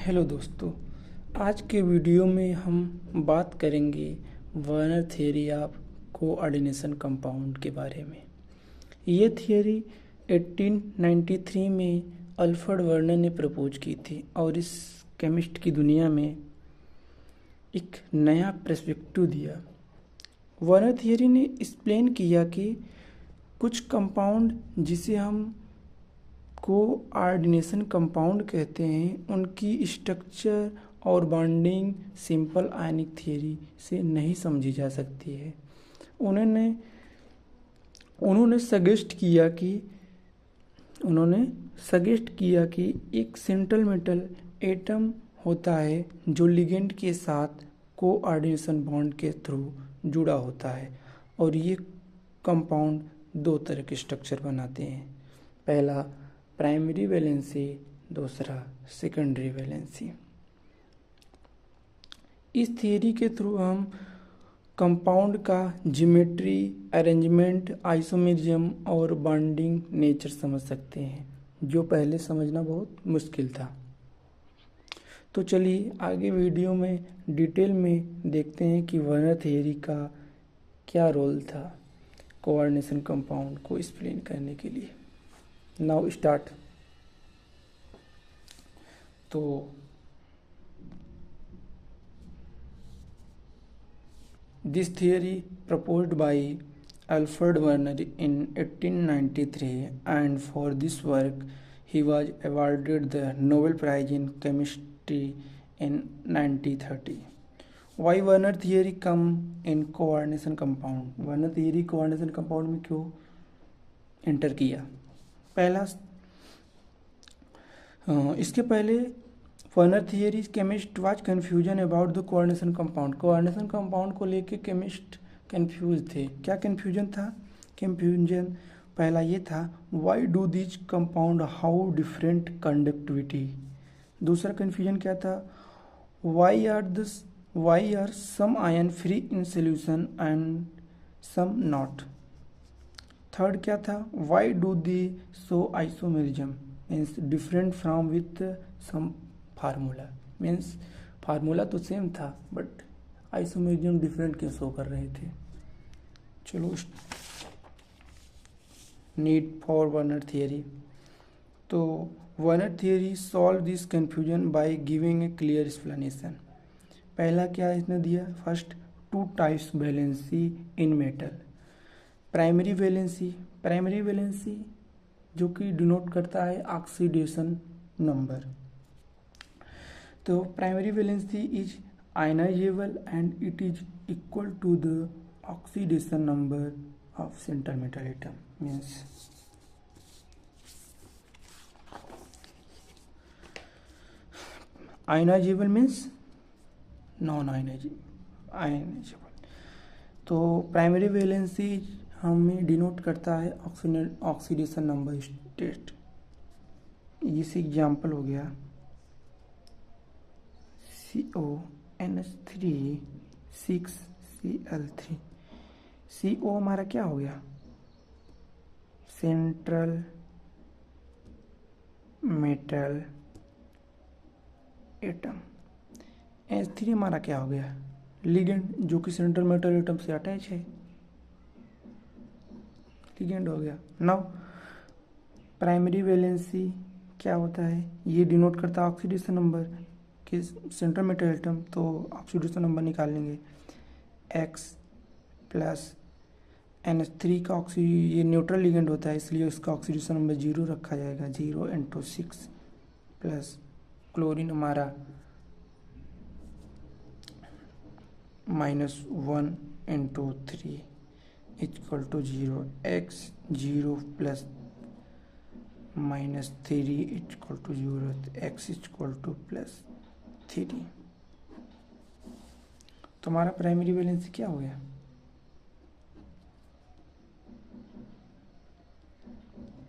Hello दोस्तों, आज के वीडियो में हम बात करेंगे Werner theory of coordination compound के बारे में। ये थियरी 1893 में अल्फ्रेड वर्नर ने प्रपोज की थी और इस केमिस्ट की दुनिया में एक नया पर्सपेक्टिव दिया। वर्नर थियरी ने एक्सप्लेन किया कि कुछ कंपाउंड जिसे हम कोऑर्डिनेशन कंपाउंड कहते हैं, उनकी स्ट्रक्चर और बॉन्डिंग सिंपल आयनिक थियरी से नहीं समझी जा सकती है। उन्होंने सजेस्ट किया कि एक सेंट्रल मेटल एटम होता है जो लिगेंड के साथ कोऑर्डिनेशन बॉन्ड के थ्रू जुड़ा होता है और ये कंपाउंड दो तरह के स्ट्रक्चर बनाते हैं। पहला प्राइमरी वैलेंसी, दूसरा सेकेंडरी वैलेंसी। इस थियरी के थ्रू हम कंपाउंड का ज्योमेट्री, अरेंजमेंट, आइसोमेरिज्म और बॉन्डिंग नेचर समझ सकते हैं, जो पहले समझना बहुत मुश्किल था। तो चलिए आगे वीडियो में डिटेल में देखते हैं कि वर्नर थियरी का क्या रोल था कोऑर्डिनेशन कंपाउंड को एक्सप्लेन करने के लिए। Now start. तो this theory proposed by Alfred Werner in 1893 and for this work he was awarded the Nobel Prize in Chemistry in 1930. Why Werner theory come in coordination compound? Werner theory coordination compound में क्यों enter किया? पहला, इसके पहले Werner theory chemist was confusion about the coordination compound. Coordination compound को लेके chemist confuse थे। क्या कन्फ्यूजन था? कन्फ्यूजन पहला ये था, why do this compound how different conductivity. दूसरा कन्फ्यूजन क्या था, why are some ion free in solution and some not. Third क्या था, why do the so isomerism means different from with some formula. Means formula तो same था but isomerism different क्यों show कर रहे थे। चलो, नीड फॉर वर्नर थियरी। तो Werner theory solve this confusion by giving a clear explanation. पहला क्या इसने दिया, first, two types valency in metal. Primary valency जो कि डिनोट करता है ऑक्सीडेशन नंबर। तो primary valency is ionizable and it is equal to the oxidation number of central metal atom. Means ionizable means non ionizable. तो primary valency हमें denote करता है oxidation number state. इस एग्जाम्पल हो गया CONH3 6Cl3। CO हमारा क्या हो गया, सेंट्रल मेटल एटम। H3 हमारा क्या हो गया, लिगेंड, जो कि सेंट्रल मेटल एटम से अटैच है, लिगेंड हो गया। नाउ प्राइमरी वैलेंसी क्या होता है, ये डिनोट करता है ऑक्सीडेशन नंबर कि सेंट्रल मेटल एटम, तो ऑक्सीडेशन नंबर निकाल लेंगे X प्लस NH3 का ये न्यूट्रल लिगेंड होता है, इसलिए उसका ऑक्सीडेशन नंबर 0 रखा जाएगा। 0 × 6 प्लस क्लोरीन हमारा -1 × 3 equal to 0। X 0 plus -3 equal to 0, X equal to +3। तो हमारा प्राइमरी वैलेंसी क्या हो गया,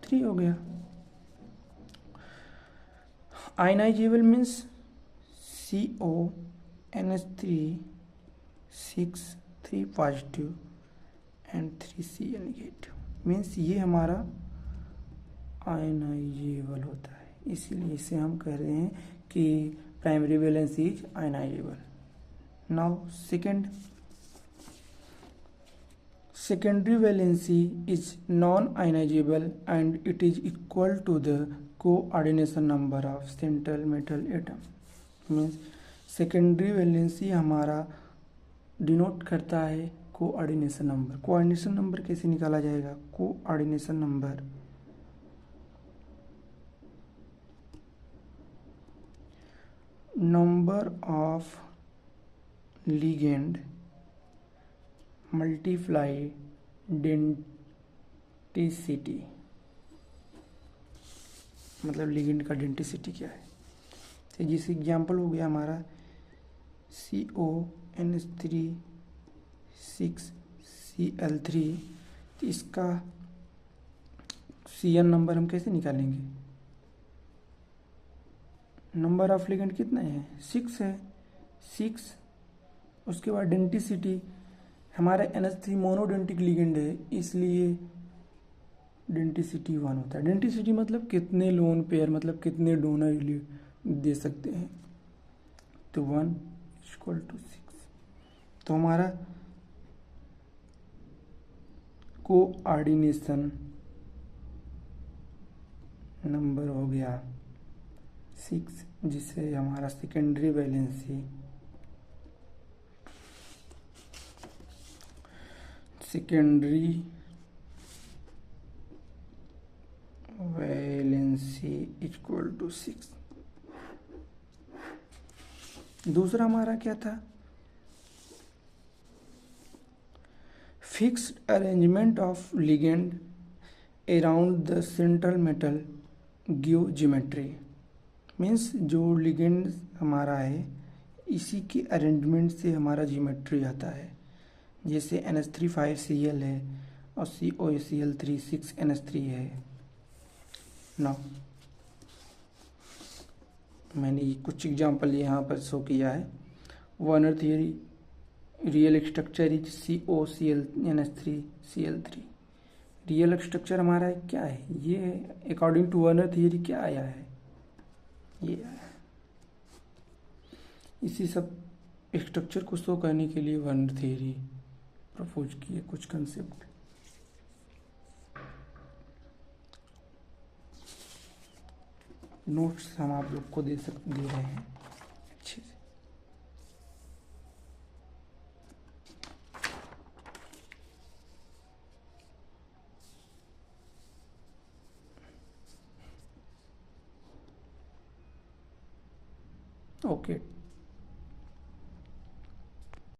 3 हो गया। Ionizable means CONH3 6 3 positive and 3 Cl negative. Means ये हमारा आयनाइजेबल होता है, इसीलिए इसे हम कह रहे हैं कि primary valence is ionizable. Now secondary valency is non-ionizable and it is equal to the coordination number of central metal atom. Means secondary valency हमारा डिनोट करता है कोऑर्डिनेशन नंबर. कोऑर्डिनेशन नंबर कैसे निकाला जाएगा? Coordination number number of ligand multiply denticity. मतलब ligand का denticity क्या है? तो जिस एग्जाम्पल हो गया हमारा CONH3 6Cl3, तो इसका CN नंबर हम कैसे निकालेंगे? नंबर ऑफ लिगेंड कितना है? 6 है. 6. उसके बाद डेंटिसिटी, हमारा NH3 मोनोडेंटिक लिगेंड है, इसलिए डेंटिसिटी 1 होता है. डेंटिसिटी मतलब कितने लोन पेयर, मतलब कितने डोनर दे सकते हैं. तो 1 = 6. तो हमारा कोऑर्डिनेशन नंबर हो गया 6, जिससे हमारा सेकेंडरी वैलेंसी = 6. दूसरा हमारा क्या था? Fixed arrangement of ligand around the central metal give geometry. Means जो लिगेंड हमारा है इसी के अरेंजमेंट से हमारा ज्योमेट्री आता है. जैसे NH3 5Cl है और COCl3 6NH3 है. नाउ मैंने कुछ एग्जांपल यहाँ पर शो किया है. Werner theory, real structure is COCl-NH3Cl3. Real structure हमारा क्या है? ये अकॉर्डिंग टू वर्नर थियरी क्या आया है? ये आया. इसी सब स्ट्रक्चर को शो करने के लिए वर्नर थियरी प्रपोज किए कुछ कंसेप्ट. नोट्स हम आप लोग को दे रहे हैं अच्छे से. ओके.